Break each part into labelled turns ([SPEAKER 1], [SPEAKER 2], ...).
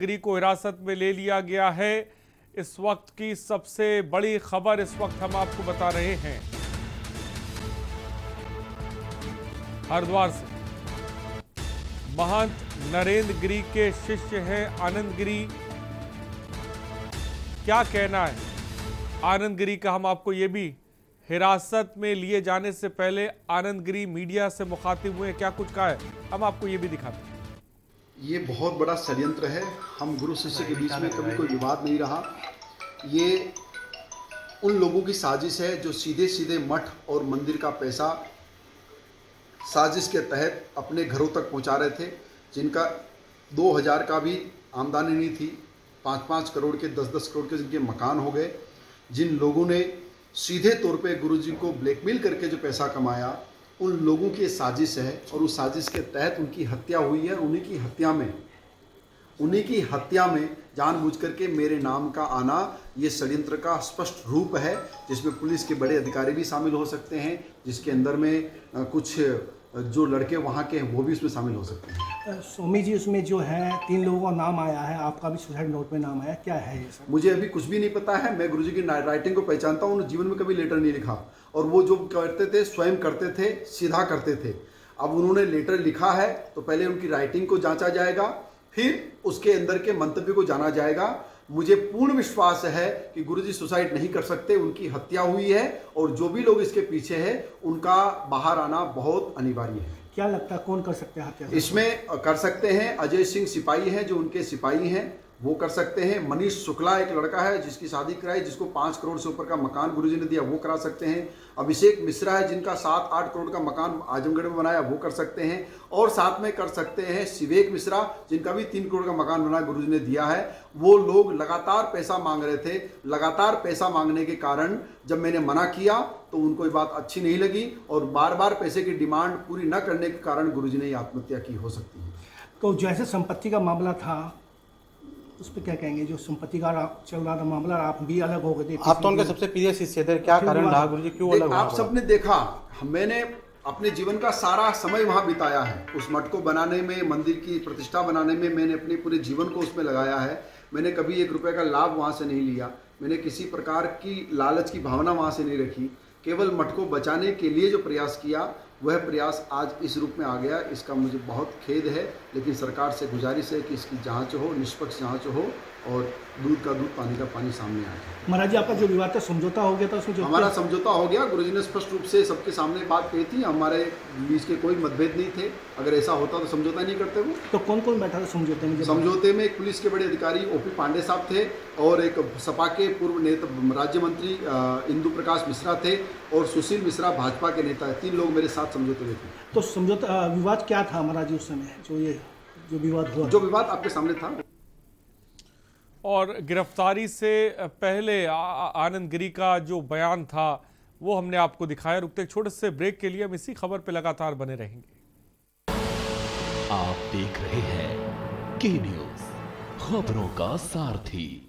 [SPEAKER 1] गिरी को हिरासत में ले लिया गया है। इस वक्त की सबसे बड़ी खबर इस वक्त हम आपको बता रहे हैं हरिद्वार से। महंत नरेंद्र गिरी के शिष्य हैं आनंद गिरी। क्या कहना है आनंद गिरी का, हम आपको ये भी हिरासत में लिए जाने से पहले आनंद गिरी मीडिया से मुखातिब हुए, क्या कुछ कहा है, हम आपको ये भी दिखाते हैं।
[SPEAKER 2] ये बहुत बड़ा षड्यंत्र है। हम गुरु शिष्य के बीच में कभी कोई विवाद नहीं रहा। ये उन लोगों की साजिश है जो सीधे सीधे मठ और मंदिर का पैसा साजिश के तहत अपने घरों तक पहुंचा रहे थे, जिनका 2000 का भी आमदनी नहीं थी, 5-5 करोड़ के 10-10 करोड़ के जिनके मकान हो गए। जिन लोगों ने सीधे तौर पे गुरुजी को ब्लैकमेल करके जो पैसा कमाया, उन लोगों की साजिश है और उस साजिश के तहत उनकी हत्या हुई है। उन्हीं की हत्या में जानबूझ करके मेरे नाम का आना ये षड्यंत्र का स्पष्ट रूप है, जिसमें पुलिस के बड़े अधिकारी भी शामिल हो सकते हैं, जिसके अंदर में कुछ जो लड़के वहाँ के हैं वो भी उसमें शामिल हो सकते हैं।
[SPEAKER 3] स्वामी जी, उसमें जो है 3 लोगों का नाम आया है, आपका भी सुसाइड नोट में नाम आया, क्या है ये सब?
[SPEAKER 2] मुझे अभी कुछ भी नहीं पता है। मैं गुरुजी की राइटिंग को पहचानता हूँ, उन्होंने जीवन में कभी लेटर नहीं लिखा और वो जो करते थे स्वयं करते थे, सीधा करते थे। अब उन्होंने लेटर लिखा है तो पहले उनकी राइटिंग को जांचा जाएगा, फिर उसके अंदर के मंतव्य को जाना जाएगा। मुझे पूर्ण विश्वास है कि गुरुजी सुसाइड नहीं कर सकते, उनकी हत्या हुई है और जो भी लोग इसके पीछे हैं उनका बाहर आना बहुत अनिवार्य है।
[SPEAKER 3] क्या लगता है कौन कर सकते हैं हत्या?
[SPEAKER 2] इसमें कर सकते हैं अजय सिंह सिपाही हैं, जो उनके सिपाही हैं, वो कर सकते हैं। मनीष शुक्ला एक लड़का है जिसकी शादी कराई, जिसको 5 करोड़ से ऊपर का मकान गुरुजी ने दिया, वो करा सकते हैं। अभिषेक मिश्रा है जिनका 7-8 करोड़ का मकान आजमगढ़ में बनाया, वो कर सकते हैं। और साथ में कर सकते हैं शिवेक मिश्रा, जिनका भी 3 करोड़ का मकान बना गुरुजी ने दिया है। वो लोग लगातार पैसा मांग रहे थे। लगातार पैसा मांगने के कारण जब मैंने मना किया तो उनको ये बात अच्छी नहीं लगी और बार बार पैसे की डिमांड पूरी न करने के कारण गुरुजी ने आत्महत्या की हो सकती है।
[SPEAKER 3] तो जैसे संपत्ति का मामला था उस पर क्या कहेंगे? जो संपत्ति का चल रहा था मामला, आप भी अलग हो गए थे।
[SPEAKER 4] आप तो उनके सबसे प्रिय शिष्य थे, क्या कारण रहा गुरुजी, क्यों अलग?
[SPEAKER 2] आप सबने देखा, मैंने अपने जीवन का सारा समय वहाँ बिताया है। उस मठ को बनाने में, मंदिर की प्रतिष्ठा बनाने में मैंने अपने पूरे जीवन को उसमें लगाया है। मैंने कभी 1 रुपये का लाभ वहाँ से नहीं लिया। मैंने किसी प्रकार की लालच की भावना वहाँ से नहीं रखी। केवल मठ को बचाने के लिए जो प्रयास किया, वह प्रयास आज इस रूप में आ गया। इसका मुझे बहुत खेद है, लेकिन सरकार से गुजारिश है कि इसकी जांच हो, निष्पक्ष जांच हो और दूध का दूध, पानी का पानी सामने आए।
[SPEAKER 3] महाराज जी, आपका जो विवाद था समझौता हो गया था उसमें?
[SPEAKER 2] हमारा समझौता हो गया। गुरुजी ने स्पष्ट रूप से सबके सामने बात कही थी, हमारे बीच के कोई मतभेद नहीं थे। अगर ऐसा होता तो समझौता नहीं करते वो।
[SPEAKER 3] तो कौन कौन बैठा था समझौते में?
[SPEAKER 2] समझौते में एक पुलिस के बड़े अधिकारी ओपी पांडे साहब थे और एक सपा के पूर्व नेता राज्य मंत्री इंदु प्रकाश मिश्रा थे और सुशील मिश्रा भाजपा के नेता है। 3 लोग मेरे साथ समझौते में थे।
[SPEAKER 3] तो समझौता विवाद क्या था महाराज जी उस समय, जो विवाद हुआ?
[SPEAKER 2] जो विवाद आपके सामने था।
[SPEAKER 1] और गिरफ्तारी से पहले आनंद गिरी का जो बयान था वो हमने आपको दिखाया। रुकते एक छोटे से ब्रेक के लिए, हम इसी खबर पे लगातार बने रहेंगे।
[SPEAKER 5] आप देख रहे हैं के न्यूज, खबरों का सारथी।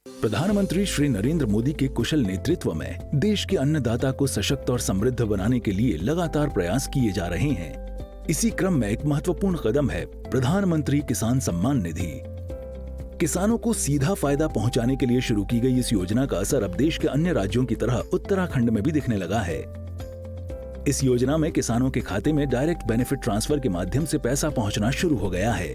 [SPEAKER 6] प्रधानमंत्री श्री नरेंद्र मोदी के कुशल नेतृत्व में देश के अन्नदाता को सशक्त और समृद्ध बनाने के लिए लगातार प्रयास किए जा रहे हैं। इसी क्रम में एक महत्वपूर्ण कदम है प्रधानमंत्री किसान सम्मान निधि। किसानों को सीधा फायदा पहुंचाने के लिए शुरू की गई इस योजना का असर अब देश के अन्य राज्यों की तरह उत्तराखंड में भी दिखने लगा है। इस योजना में किसानों के खाते में डायरेक्ट बेनिफिट ट्रांसफर के माध्यम से पैसा पहुंचना शुरू हो गया है।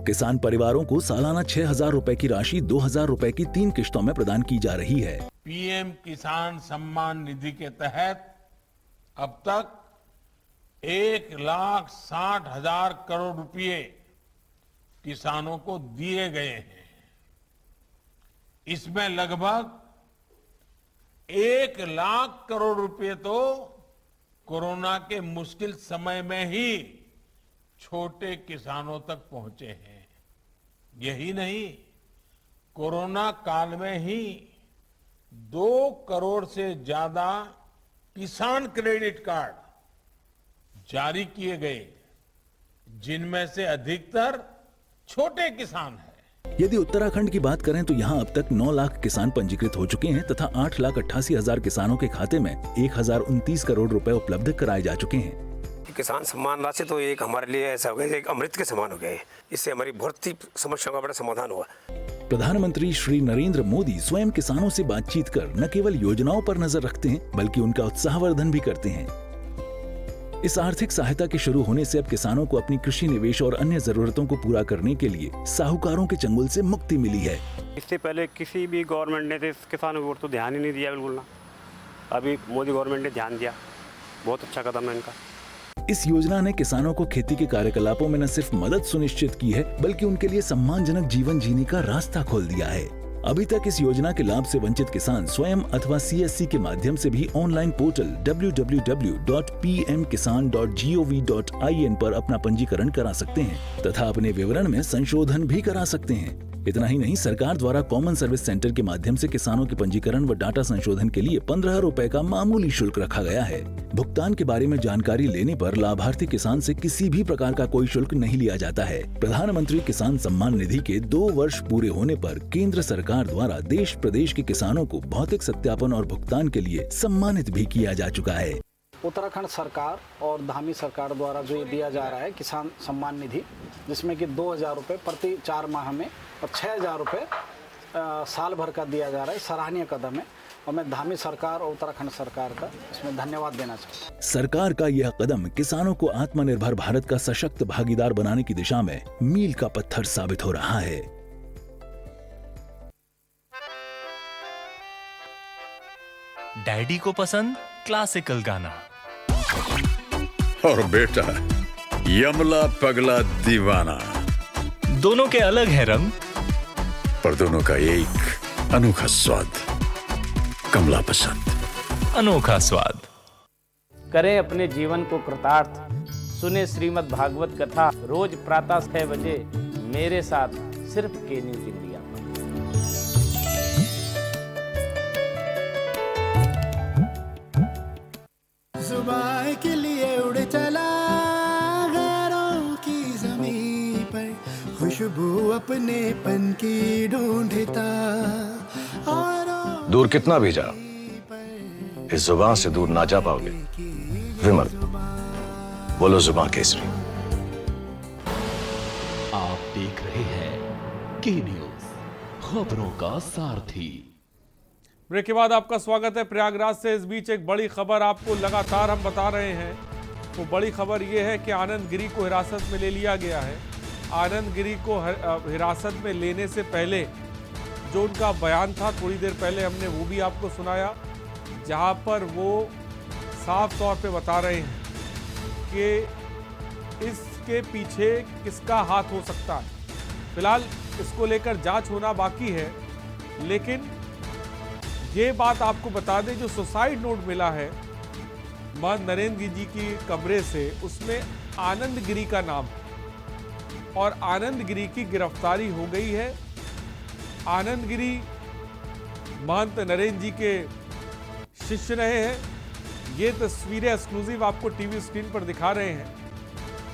[SPEAKER 6] किसान परिवारों को सालाना 6,000 रुपए की राशि 2,000 रुपए की 3 किश्तों में प्रदान की जा रही है।
[SPEAKER 7] पीएम किसान सम्मान निधि के तहत अब तक 1,60,000 करोड़ रुपए किसानों को दिए गए हैं। इसमें लगभग 1 लाख करोड़ रुपए तो कोरोना के मुश्किल समय में ही छोटे किसानों तक पहुंचे हैं। यही नहीं, कोरोना काल में ही 2 करोड़ से ज्यादा किसान क्रेडिट कार्ड जारी किए गए, जिनमें से अधिकतर छोटे किसान हैं।
[SPEAKER 6] यदि उत्तराखंड की बात करें तो यहाँ अब तक 9 लाख किसान पंजीकृत हो चुके हैं तथा 8,88,000 किसानों के खाते में 1,029 करोड़ रुपए उपलब्ध कराए जा चुके हैं।
[SPEAKER 8] किसान सम्मान राशि तो एक हमारे लिए ऐसा हो गया, एक अमृत के समान हो गया है। इससे हमारी बहुत सी समस्याओं का बड़ा समाधान हुआ।
[SPEAKER 6] प्रधानमंत्री श्री नरेंद्र मोदी स्वयं किसानों से बातचीत कर न केवल योजनाओं पर नजर रखते हैं बल्कि उनका उत्साहवर्धन भी करते हैं। इस आर्थिक सहायता के शुरू होने से अब किसानों को अपनी कृषि निवेश और अन्य जरूरतों को पूरा करने के लिए साहूकारों के चंगुल से मुक्ति मिली है।
[SPEAKER 9] इससे पहले किसी भी गवर्नमेंट ने किसानों की ओर तो ध्यान ही नहीं दिया बिल्कुल ना। अभी मोदी गवर्नमेंट ने ध्यान दिया, बहुत अच्छा कदम है इनका।
[SPEAKER 6] इस योजना ने किसानों को खेती के कार्यकलापों में न सिर्फ मदद सुनिश्चित की है बल्कि उनके लिए सम्मानजनक जीवन जीने का रास्ता खोल दिया है। अभी तक इस योजना के लाभ से वंचित किसान स्वयं अथवा CSC के माध्यम से भी ऑनलाइन पोर्टल www.pmkisan.gov.in पर अपना पंजीकरण करा सकते हैं तथा अपने विवरण में संशोधन भी करा सकते हैं। इतना ही नहीं, सरकार द्वारा कॉमन सर्विस सेंटर के माध्यम से किसानों के पंजीकरण व डाटा संशोधन के लिए 15 रुपए का मामूली शुल्क रखा गया है। भुगतान के बारे में जानकारी लेने पर लाभार्थी किसान से किसी भी प्रकार का कोई शुल्क नहीं लिया जाता है। प्रधानमंत्री किसान सम्मान निधि के 2 वर्ष पूरे होने पर केंद्र सरकार द्वारा देश प्रदेश के किसानों को भौतिक सत्यापन और भुगतान के लिए सम्मानित भी किया जा चुका है।
[SPEAKER 10] उत्तराखंड सरकार और धामी सरकार द्वारा जो ये दिया जा रहा है किसान सम्मान निधि, जिसमें कि 2000 रुपये प्रति 4 माह में और 6000 रुपये साल भर का दिया जा रहा है, सराहनीय कदम है और मैं धामी सरकार और उत्तराखंड सरकार का इसमें धन्यवाद देना चाहता हूँ।
[SPEAKER 6] सरकार का यह कदम किसानों को आत्मनिर्भर भारत का सशक्त भागीदार बनाने की दिशा में मील का पत्थर साबित हो रहा है।
[SPEAKER 5] डैडी को पसंद क्लासिकल गाना
[SPEAKER 11] और बेटा यमला पगला दीवाना,
[SPEAKER 5] दोनों के अलग है रंग
[SPEAKER 11] पर दोनों का एक अनोखा स्वाद। कमला पसंद,
[SPEAKER 5] अनोखा स्वाद।
[SPEAKER 12] करें अपने जीवन को कृतार्थ, सुने श्रीमद् भागवत कथा रोज प्रातः 6 बजे मेरे साथ सिर्फ के न्यूज़ इंडिया।
[SPEAKER 13] सुबह के लिए उड़ चला गैरों की ज़मीं पर, खुशबू अपने पन की ढूंढता।
[SPEAKER 14] दूर कितना भी जा, इस जुबान से दूर ना जा पाओगे। विमल, बोलो जुबान केसरी।
[SPEAKER 5] आप देख रहे हैं के न्यूज़, खबरों का सारथी।
[SPEAKER 1] ब्रेक के बाद आपका स्वागत है प्रयागराज से। इस बीच एक बड़ी खबर आपको लगातार हम बता रहे हैं। वो बड़ी खबर ये है कि आनंद गिरी को हिरासत में ले लिया गया है। आनंद गिरी को हिरासत में लेने से पहले जो उनका बयान था, थोड़ी देर पहले हमने वो भी आपको सुनाया, जहां पर वो साफ तौर पे बता रहे हैं कि इसके पीछे किसका हाथ हो सकता है। फिलहाल इसको लेकर जांच होना बाकी है, लेकिन ये बात आपको बता दें, जो सुसाइड नोट मिला है महंत नरेंद्र जी की कमरे से, उसमें आनंद गिरी का नाम है और आनंद गिरी की गिरफ्तारी हो गई है। आनंद गिरी महंत नरेंद्र जी के शिष्य रहे हैं। ये तस्वीरें एक्सक्लूसिव आपको टीवी स्क्रीन पर दिखा रहे हैं,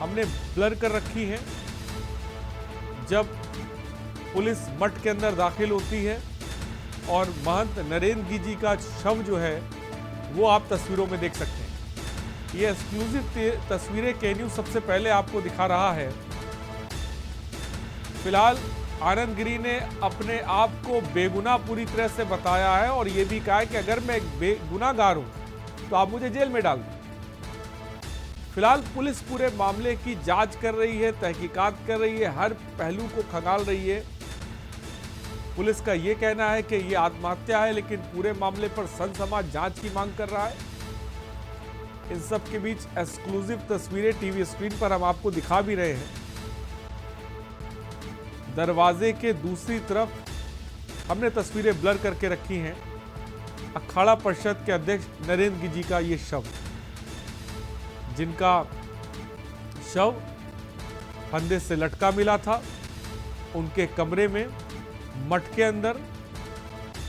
[SPEAKER 1] हमने ब्लर कर रखी हैं। जब पुलिस मठ के अंदर दाखिल होती है और महंत नरेंद्र जी का शव जो है वो आप तस्वीरों में देख सकते हैं। ये एक्सक्लूसिव तस्वीरें के न्यूज़ सबसे पहले आपको दिखा रहा है। फिलहाल आनंद गिरी ने अपने आप को बेगुनाह पूरी तरह से बताया है और ये भी कहा है कि अगर मैं एक बेगुनाहगार हूं तो आप मुझे जेल में डाल दें। फिलहाल पुलिस पूरे मामले की जांच कर रही है, तहकीकात कर रही है, हर पहलू को खंगाल रही है। पुलिस का ये कहना है कि ये आत्महत्या है, लेकिन पूरे मामले पर सनसमाज जांच की मांग कर रहा है। इन सब के बीच एक्सक्लूसिव तस्वीरें टीवी स्क्रीन पर हम आपको दिखा भी रहे हैं। दरवाजे के दूसरी तरफ हमने तस्वीरें ब्लर करके रखी हैं। अखाड़ा परिषद के अध्यक्ष नरेंद्र जी का ये शव, जिनका शव फंदे से लटका मिला था उनके कमरे में मठ के अंदर,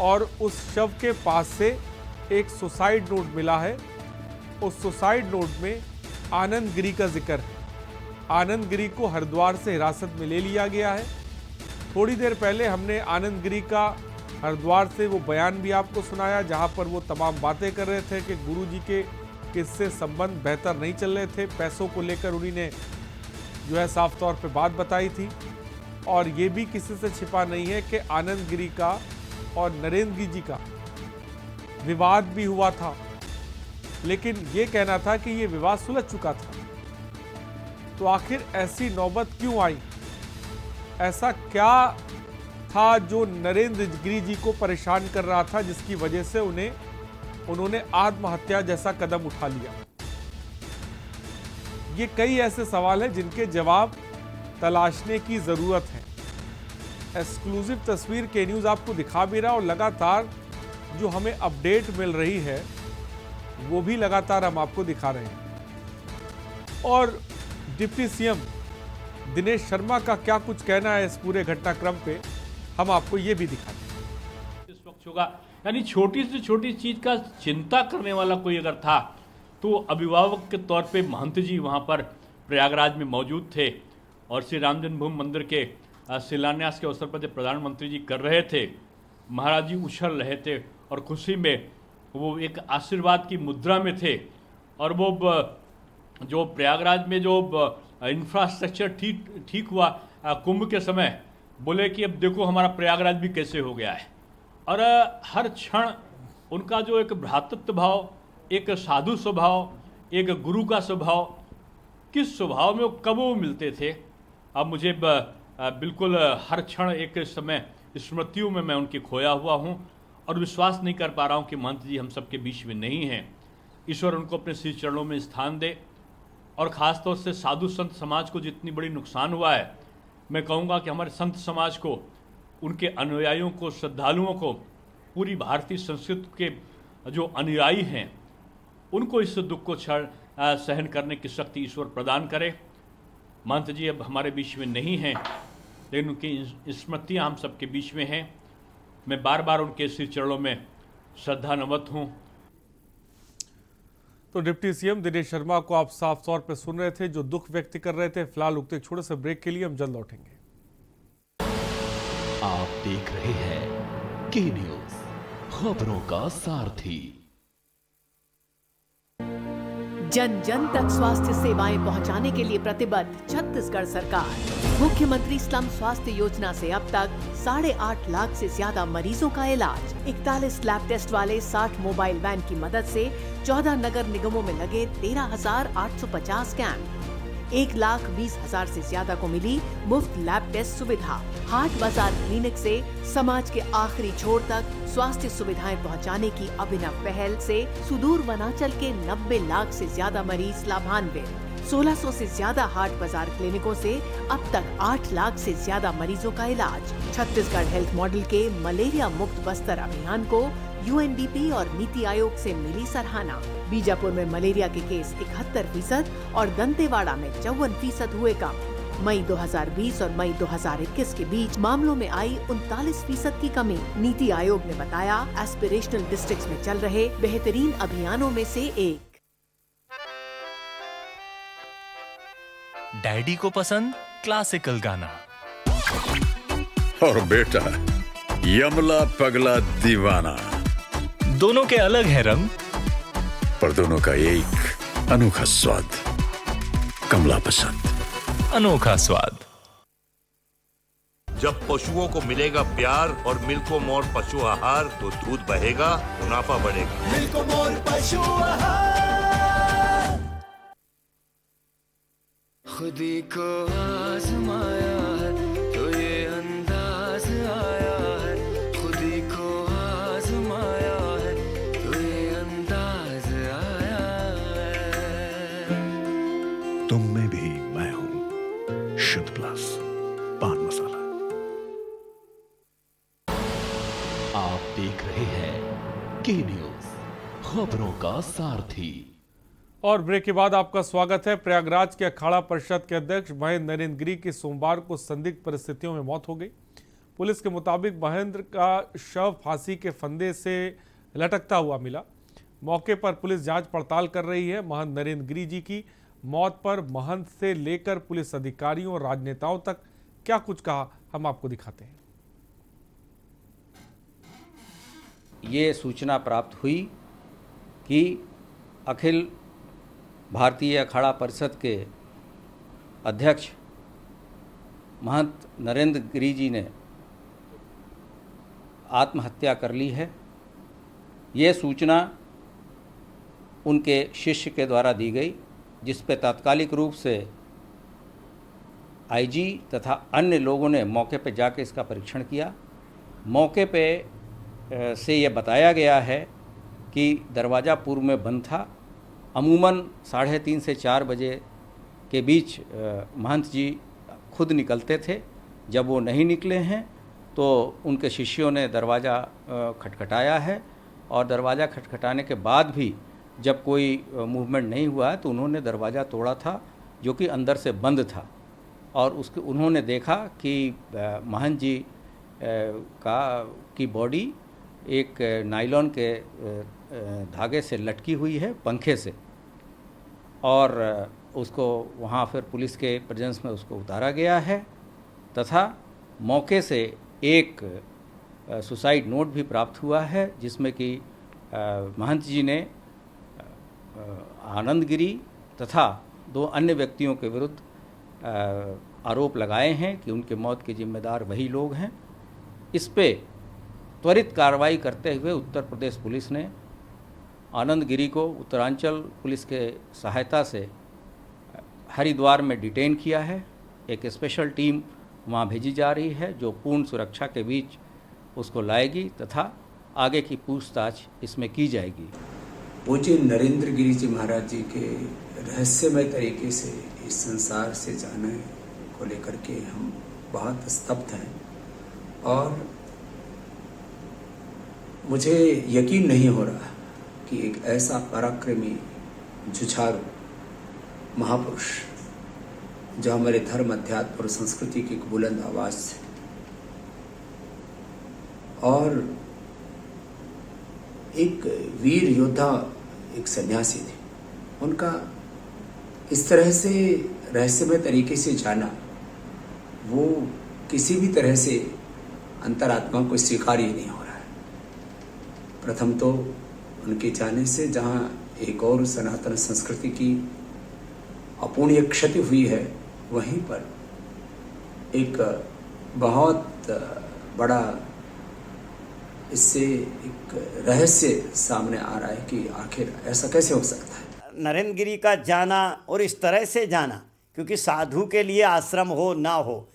[SPEAKER 1] और उस शव के पास से एक सुसाइड नोट मिला है। उस सुसाइड नोट में आनंद गिरी का जिक्र है। आनंद गिरी को हरिद्वार से हिरासत में ले लिया गया है। थोड़ी देर पहले हमने आनंद गिरी का हरिद्वार से वो बयान भी आपको सुनाया, जहां पर वो तमाम बातें कर रहे थे कि गुरु जी के कि इससे संबंध बेहतर नहीं चल रहे थे। पैसों को लेकर उन्हीं ने जो है साफ तौर पे बात बताई थी। और ये भी किसी से छिपा नहीं है कि आनंद गिरी का और नरेंद्र गिरी जी का विवाद भी हुआ था, लेकिन ये कहना था कि ये विवाद सुलझ चुका था। तो आखिर ऐसी नौबत क्यों आई? ऐसा क्या था जो नरेंद्र गिरी जी को परेशान कर रहा था जिसकी वजह से उन्होंने आत्महत्या जैसा कदम उठा लिया? ये कई ऐसे सवाल हैं जिनके जवाब तलाशने की जरूरत है। एक्सक्लूसिव तस्वीर के न्यूज़ आपको दिखा भी रहा और लगातार जो हमें अपडेट मिल रही है वो भी लगातार हम आपको दिखा रहे हैं। और डिप्टी सीएम दिनेश शर्मा का क्या कुछ कहना है इस पूरे घटनाक्रम पे, हम आपको ये भी दिखाते हैं।
[SPEAKER 15] इस वक्त होगा, यानी छोटी से छोटी चीज का चिंता करने वाला कोई अगर था तो अभिभावक के तौर पे महंत जी वहाँ पर प्रयागराज में मौजूद थे और श्री राम जन्मभूमि मंदिर के शिलान्यास के अवसर पर जब प्रधानमंत्री जी कर रहे थे, महाराज जी उछल रहे थे और खुशी में वो एक आशीर्वाद की मुद्रा में थे। और वो जो प्रयागराज में जो इंफ्रास्ट्रक्चर ठीक हुआ कुंभ के समय, बोले कि अब देखो हमारा प्रयागराज भी कैसे हो गया है। और हर क्षण उनका जो एक भ्रातृत्व भाव, एक साधु स्वभाव, एक गुरु का स्वभाव, किस स्वभाव में वो कब वो मिलते थे, अब मुझे बिल्कुल हर क्षण एक समय स्मृतियों में मैं उनकी खोया हुआ हूँ और विश्वास नहीं कर पा रहा हूँ कि महंत जी हम सबके बीच में नहीं हैं। ईश्वर उनको अपने श्री चरणों में स्थान दे। और ख़ास तौर से साधु संत समाज को जितनी बड़ी नुकसान हुआ है, मैं कहूँगा कि हमारे संत समाज को, उनके अनुयायियों को, श्रद्धालुओं को, पूरी भारतीय संस्कृति के जो अनुयायी हैं उनको इस दुख को सहन करने की शक्ति ईश्वर प्रदान करे। महंत जी अब हमारे बीच में नहीं हैं, लेकिन उनकी स्मृतियाँ हम सबके बीच में हैं। मैं बार बार उनके श्री चरणों में श्रद्धानवत हूँ।
[SPEAKER 1] तो डिप्टी सीएम दिनेश शर्मा को आप साफ तौर पर सुन रहे थे, जो दुख व्यक्त कर रहे थे। फिलहाल रुकते छोटे से ब्रेक के लिए, हम जल्द लौटेंगे।
[SPEAKER 5] आप देख रहे हैं के न्यूज, खबरों का सारथी।
[SPEAKER 16] जन जन तक स्वास्थ्य सेवाएं पहुंचाने के लिए प्रतिबद्ध छत्तीसगढ़ सरकार। मुख्यमंत्री स्लम स्वास्थ्य योजना से अब तक 8.5 लाख से ज्यादा मरीजों का इलाज। 41 लैब टेस्ट वाले 60 मोबाइल वैन की मदद से 14 नगर निगमों में लगे 13,850 कैंप। 1,20,000 से ज्यादा को मिली मुफ्त लैब टेस्ट सुविधा। हाट बाजार क्लिनिक से समाज के आखिरी छोर तक स्वास्थ्य सुविधाएं पहुंचाने की अभिनव पहल से सुदूर वनांचल के 90 लाख से ज्यादा मरीज लाभान्वित। 1600 से ज्यादा हाट बाजार क्लिनिकों से अब तक 8 लाख से ज्यादा मरीजों का इलाज। छत्तीसगढ़ हेल्थ मॉडल के मलेरिया मुक्त बस्तर अभियान को यूएनडीपी और नीति आयोग से मिली सराहना। बीजापुर में मलेरिया के केस 71% और दंतेवाड़ा में 54% हुए कम। मई 2020 और मई 2021 के बीच मामलों में आई 39% की कमी। नीति आयोग ने बताया एस्पिरेशनल डिस्ट्रिक्ट्स में चल रहे बेहतरीन अभियानों में से एक।
[SPEAKER 17] डैडी को पसंद क्लासिकल गाना
[SPEAKER 11] और बेटा यमला पगला दीवाना।
[SPEAKER 17] दोनों के अलग है रंग,
[SPEAKER 11] पर दोनों का एक अनोखा स्वाद। कमला पसंद,
[SPEAKER 17] अनोखा स्वाद।
[SPEAKER 18] जब पशुओं को मिलेगा प्यार और मिल्को मोर पशु आहार, तो दूध बहेगा, मुनाफा बढ़ेगा।
[SPEAKER 13] मिल्को मोर पशु आहार।
[SPEAKER 19] खुदी को आजमाया है तो ये अंदाज आया है। खुदी को आजमाया है तो ये अंदाज आया है।
[SPEAKER 6] तुम में भी मैं हूं, शुद्ध प्लस पान मसाला।
[SPEAKER 5] आप देख रहे हैं के न्यूज, खबरों का सारथी।
[SPEAKER 1] और ब्रेक के बाद आपका स्वागत है। प्रयागराज के अखाड़ा परिषद के अध्यक्ष महेंद्र नरेंद्र गिरी की सोमवार को संदिग्ध परिस्थितियों में मौत हो गई। पुलिस के मुताबिक महेंद्र का शव फांसी के फंदे से लटकता हुआ मिला। मौके पर पुलिस जांच पड़ताल कर रही है। महंत नरेंद्र गिरी जी की मौत पर महंत से लेकर पुलिस अधिकारियों और राजनेताओं तक क्या कुछ कहा, हम आपको दिखाते हैं।
[SPEAKER 20] ये सूचना प्राप्त हुई कि अखिल भारतीय अखाड़ा परिषद के अध्यक्ष महंत नरेंद्र गिरी जी ने आत्महत्या कर ली है। ये सूचना उनके शिष्य के द्वारा दी गई, जिस पे तात्कालिक रूप से आईजी तथा अन्य लोगों ने मौके पर जाकर इसका परीक्षण किया। मौके पे से ये बताया गया है कि दरवाज़ा पूर्व में बंद था। अमूमन 3:30 से 4 बजे के बीच महंत जी खुद निकलते थे। जब वो नहीं निकले हैं तो उनके शिष्यों ने दरवाज़ा खटखटाया है, और दरवाज़ा खटखटाने के बाद भी जब कोई मूवमेंट नहीं हुआ है तो उन्होंने दरवाज़ा तोड़ा था, जो कि अंदर से बंद था। और उन्होंने देखा कि महंत जी की बॉडी एक नायलॉन के धागे से लटकी हुई है पंखे से, और उसको वहाँ फिर पुलिस के प्रेजेंस में उसको उतारा गया है, तथा मौके से एक सुसाइड नोट भी प्राप्त हुआ है, जिसमें कि महंत जी ने आनंद गिरी तथा 2 अन्य व्यक्तियों के विरुद्ध आरोप लगाए हैं कि उनके मौत के जिम्मेदार वही लोग हैं। इस पे त्वरित कार्रवाई करते हुए उत्तर प्रदेश पुलिस ने आनंद गिरी को उत्तरांचल पुलिस के सहायता से हरिद्वार में डिटेन किया है। एक स्पेशल टीम वहाँ भेजी जा रही है, जो पूर्ण सुरक्षा के बीच उसको लाएगी तथा आगे की पूछताछ इसमें की जाएगी।
[SPEAKER 21] पूज्य नरेंद्र गिरी जी महाराज जी के रहस्यमय तरीके से इस संसार से जाने को लेकर के हम बहुत स्तब्ध हैं, और मुझे यकीन नहीं हो रहा कि एक ऐसा पराक्रमी जुझारू महापुरुष, जो हमारे धर्म, अध्यात्म और संस्कृति की बुलंद आवाज से, और एक वीर योद्धा, एक सन्यासी थे, उनका इस तरह से रहस्यमय तरीके से जाना, वो किसी भी तरह से अंतरात्मा को स्वीकार्य नहीं हो रहा है। प्रथम तो उनके जाने से जहाँ एक और सनातन संस्कृति की अपूर्णीय क्षति हुई है, वहीं पर एक बहुत बड़ा इससे एक रहस्य सामने आ रहा है कि आखिर ऐसा कैसे हो सकता है।
[SPEAKER 22] नरेंद्र गिरी का जाना, और इस तरह से जाना, क्योंकि साधु के लिए आश्रम हो ना हो,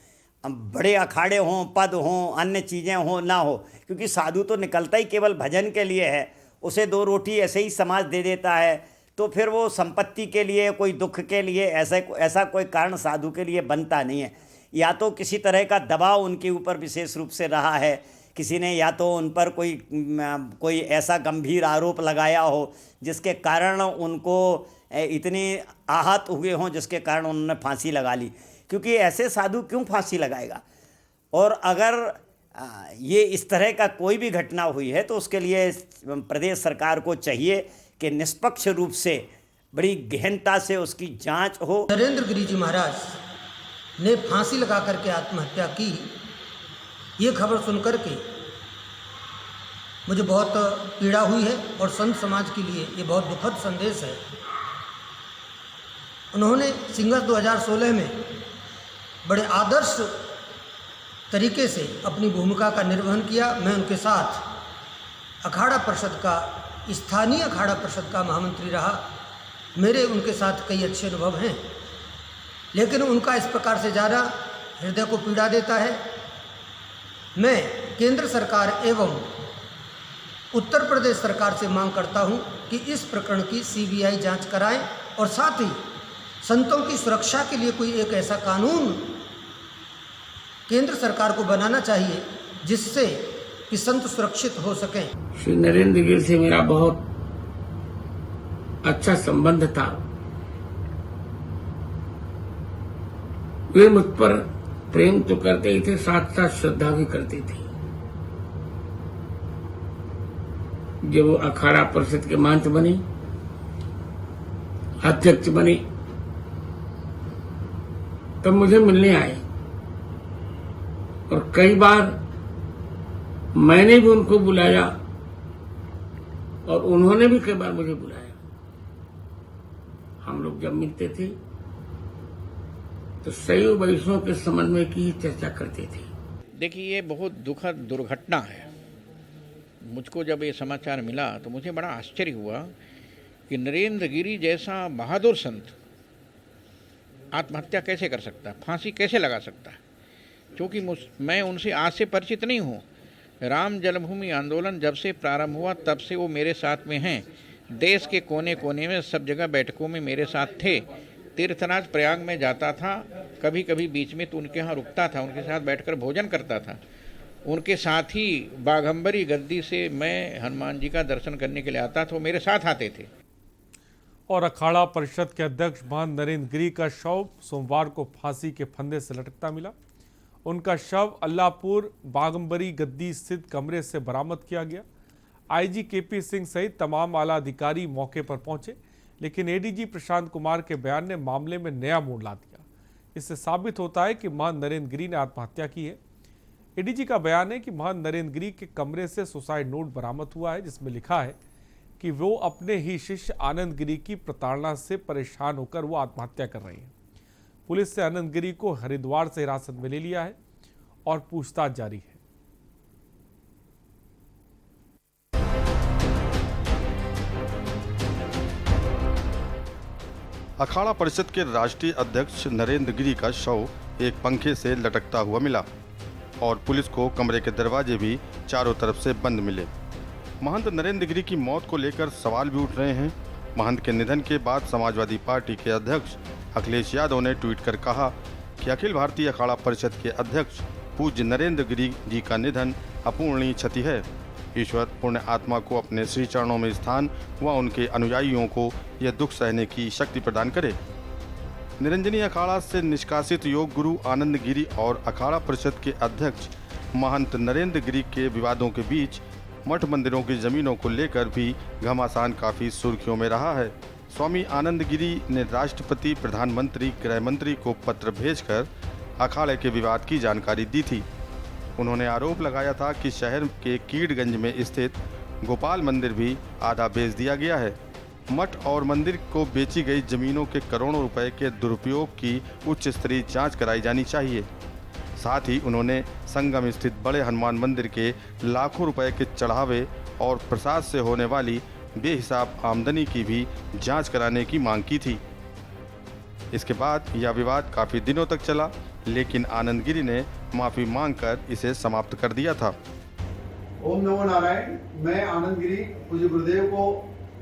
[SPEAKER 22] बड़े अखाड़े हों, पद हों, अन्य चीज़ें हों ना हो, क्योंकि साधु तो निकलता ही केवल भजन के लिए है। उसे 2 रोटी ऐसे ही समाज दे देता है, तो फिर वो संपत्ति के लिए, कोई दुख के लिए ऐसा कोई कारण साधु के लिए बनता नहीं है। या तो किसी तरह का दबाव उनके ऊपर विशेष रूप से रहा है, किसी ने या तो उन पर कोई ऐसा गंभीर आरोप लगाया हो जिसके कारण उनको इतनी आहत हुए हों, जिसके कारण उन्होंने फांसी लगा ली। क्योंकि ऐसे साधु क्यों फांसी लगाएगा? और अगर ये इस तरह का कोई भी घटना हुई है तो उसके लिए प्रदेश सरकार को चाहिए कि निष्पक्ष रूप से, बड़ी गहनता से उसकी जांच हो।
[SPEAKER 23] नरेंद्र गिरी जी महाराज ने फांसी लगा करके आत्महत्या की, ये खबर सुनकर के मुझे बहुत पीड़ा हुई है, और संत समाज के लिए ये बहुत दुखद संदेश है। उन्होंने सिंगस 2016 में बड़े आदर्श तरीके से अपनी भूमिका का निर्वहन किया। मैं उनके साथ अखाड़ा परिषद का, स्थानीय अखाड़ा परिषद का महामंत्री रहा। मेरे उनके साथ कई अच्छे अनुभव हैं, लेकिन उनका इस प्रकार से जाना हृदय को पीड़ा देता है। मैं केंद्र सरकार एवं उत्तर प्रदेश सरकार से मांग करता हूं कि इस प्रकरण की सीबीआई जांच कराएं, और साथ ही संतों की सुरक्षा के लिए कोई एक ऐसा कानून केंद्र सरकार को बनाना चाहिए जिससे कि संत सुरक्षित हो सकें।
[SPEAKER 24] श्री नरेंद्र गिरी से मेरा बहुत अच्छा संबंध था। वे मुझ पर प्रेम तो करते ही थे, साथ साथ श्रद्धा भी करते थे। जब वो अखाड़ा परिषद के महंत बने, अध्यक्ष बने, तब मुझे मिलने आए, और कई बार मैंने भी उनको बुलाया और उन्होंने भी कई बार मुझे बुलाया। हम लोग जब मिलते थे तो सही वैसों के समन्वय की चर्चा करते थे।
[SPEAKER 2] देखिए, ये बहुत दुखद दुर्घटना है। मुझको जब ये समाचार मिला तो मुझे बड़ा आश्चर्य हुआ कि नरेंद्र गिरी जैसा बहादुर संत आत्महत्या कैसे कर सकता है, फांसी कैसे लगा सकता है। क्योंकि मैं उनसे आज से परिचित नहीं हूँ। राम जन्मभूमि आंदोलन जब से प्रारंभ हुआ तब से वो मेरे साथ में हैं। देश के कोने कोने में सब जगह बैठकों में मेरे साथ थे। तीर्थराज प्रयाग में जाता था, कभी कभी बीच में तो उनके यहाँ रुकता था, उनके साथ बैठकर भोजन करता था। उनके साथ ही बाघंबरी गद्दी से मैं हनुमान जी का दर्शन करने के लिए आता था, वो मेरे साथ आते थे।
[SPEAKER 1] और अखाड़ा परिषद के अध्यक्ष महंत नरेंद्र गिरी का शव सोमवार को फांसी के फंदे से लटकता मिला। उनका शव अल्लाहपुर बाघंबरी गद्दी स्थित कमरे से बरामद किया गया। आईजी केपी सिंह सहित तमाम आला अधिकारी मौके पर पहुंचे, लेकिन एडीजी प्रशांत कुमार के बयान ने मामले में नया मोड़ ला दिया। इससे साबित होता है कि महंत नरेंद्र गिरी ने आत्महत्या की है। एडीजी का बयान है कि महंत नरेंद्र गिरी के कमरे से सुसाइड नोट बरामद हुआ है, जिसमें लिखा है कि वो अपने ही शिष्य आनंद गिरी की प्रताड़ना से परेशान होकर वो आत्महत्या कर रहे हैं। पुलिस से आनंद गिरी को हरिद्वार से हिरासत में ले लिया है और पूछताछ जारी है।
[SPEAKER 3] अखाड़ा परिषद के राष्ट्रीय अध्यक्ष नरेंद्र गिरी का शव एक पंखे से लटकता हुआ मिला और पुलिस को कमरे के दरवाजे भी चारों तरफ से बंद मिले। महंत नरेंद्र गिरी की मौत को लेकर सवाल भी उठ रहे हैं। महंत के निधन के बाद समाजवादी पार्टी के अध्यक्ष अखिलेश यादव ने ट्वीट कर कहा कि अखिल भारतीय अखाड़ा परिषद के अध्यक्ष पूज्य नरेंद्र गिरी जी का निधन अपूर्णीय क्षति है। ईश्वर पुण्य आत्मा को अपने श्री चरणों में स्थान व उनके अनुयायियों को यह दुख सहने की शक्ति प्रदान करे। निरंजनी अखाड़ा से निष्कासित योग गुरु आनंद गिरी और अखाड़ा परिषद के अध्यक्ष महंत नरेंद्र गिरी के विवादों के बीच मठ मंदिरों की जमीनों को लेकर भी घमासान काफ़ी सुर्खियों में रहा है। स्वामी आनंद गिरी ने राष्ट्रपति, प्रधानमंत्री, गृह मंत्री को पत्र भेजकर अखाड़े के विवाद की जानकारी दी थी। उन्होंने आरोप लगाया था कि शहर के कीड़गंज में स्थित गोपाल मंदिर भी आधा बेच दिया गया है। मठ और मंदिर को बेची गई जमीनों के करोड़ों रुपए के दुरुपयोग की उच्च स्तरीय जांच कराई जानी चाहिए। साथ ही उन्होंने संगम स्थित बड़े हनुमान मंदिर के लाखों रुपए के चढ़ावे और प्रसाद से होने वाली बेहिसाब आमदनी की भी जांच कराने की मांग की थी। इसके बाद यह विवाद काफ़ी दिनों तक चला, लेकिन आनंद गिरी ने माफ़ी मांगकर इसे समाप्त कर दिया था।
[SPEAKER 4] ओम नमो नारायण। मैं आनंद गिरी पूज्य गुरुदेव को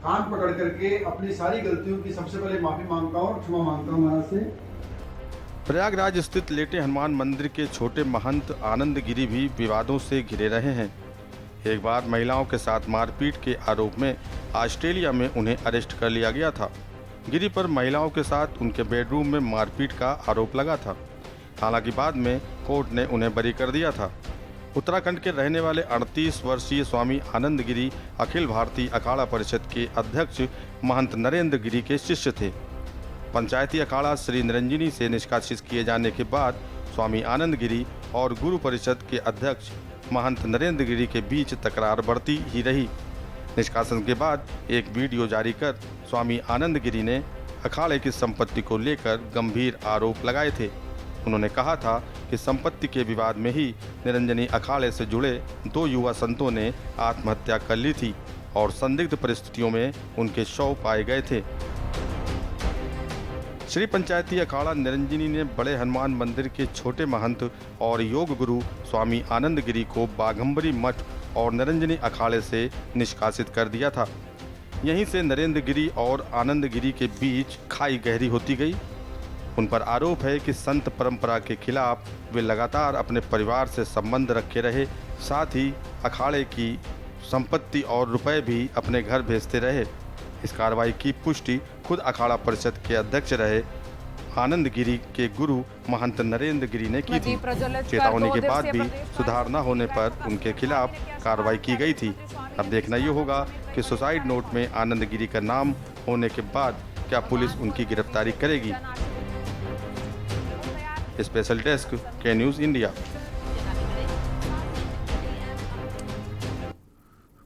[SPEAKER 4] कान पकड़ करके अपनी सारी गलतियों की सबसे पहले माफ़ी मांगता हूँ, क्षमा मांगता हूँ महाराज से।
[SPEAKER 3] प्रयागराज स्थित लेटे हनुमान मंदिर के छोटे महंत आनंद गिरी भी विवादों से घिरे रहे हैं। एक बार महिलाओं के साथ मारपीट के आरोप में ऑस्ट्रेलिया में उन्हें अरेस्ट कर लिया गया था। गिरी पर महिलाओं के साथ उनके बेडरूम में मारपीट का आरोप लगा था। हालांकि बाद में कोर्ट ने उन्हें बरी कर दिया था। उत्तराखंड के रहने वाले 38 वर्षीय स्वामी आनंद गिरी अखिल भारतीय अखाड़ा परिषद के अध्यक्ष महंत नरेंद्र गिरी के शिष्य थे। पंचायती अखाड़ा श्री निरंजनी से निष्कासित किए जाने के बाद स्वामी आनंद गिरी और गुरु परिषद के अध्यक्ष महंत नरेंद्र गिरी के बीच तकरार बढ़ती ही रही। निष्कासन के बाद एक वीडियो जारी कर स्वामी आनंद गिरी ने अखाड़े की संपत्ति को लेकर गंभीर आरोप लगाए थे। उन्होंने कहा था कि संपत्ति के विवाद में ही निरंजनी अखाड़े से जुड़े 2 युवा संतों ने आत्महत्या कर ली थी और संदिग्ध परिस्थितियों में उनके शव पाए गए थे। श्री पंचायती अखाड़ा निरंजनी ने बड़े हनुमान मंदिर के छोटे महंत और योग गुरु स्वामी आनंद गिरी को बाघंबरी मठ और निरंजनी अखाड़े से निष्कासित कर दिया था। यहीं से नरेंद्र गिरी और आनंद गिरी के बीच खाई गहरी होती गई। उन पर आरोप है कि संत परंपरा के खिलाफ वे लगातार अपने परिवार से संबंध रखे रहे, साथ ही अखाड़े की संपत्ति और रुपए भी अपने घर भेजते रहे। इस कार्रवाई की पुष्टि खुद अखाड़ा परिषद के अध्यक्ष रहे आनंद गिरी के गुरु महंत नरेंद्र गिरी ने की थी। चेतावनी के बाद भी सुधार न होने पर उनके खिलाफ कार्रवाई की गई थी। अब देखना ये होगा कि सुसाइड नोट में आनंद गिरी का नाम होने के बाद क्या पुलिस उनकी गिरफ्तारी करेगी। स्पेशल डेस्क के न्यूज़ इंडिया।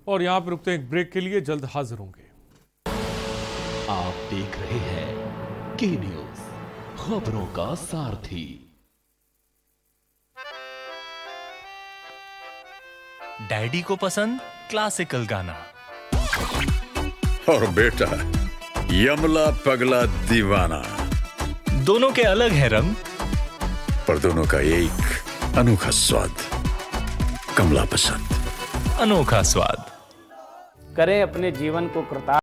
[SPEAKER 1] और यहाँ पर रुकते हैं एक ब्रेक के लिए, जल्द हाजिर होंगे।
[SPEAKER 5] आप देख रहे हैं के न्यूज, खबरों का सारथी।
[SPEAKER 17] डैडी को पसंद क्लासिकल गाना
[SPEAKER 11] और बेटा यमला पगला दीवाना।
[SPEAKER 17] दोनों के अलग है रंग,
[SPEAKER 11] पर दोनों का एक अनोखा स्वाद। कमला पसंद,
[SPEAKER 17] अनोखा स्वाद।
[SPEAKER 12] करें अपने जीवन को कृतार्थ।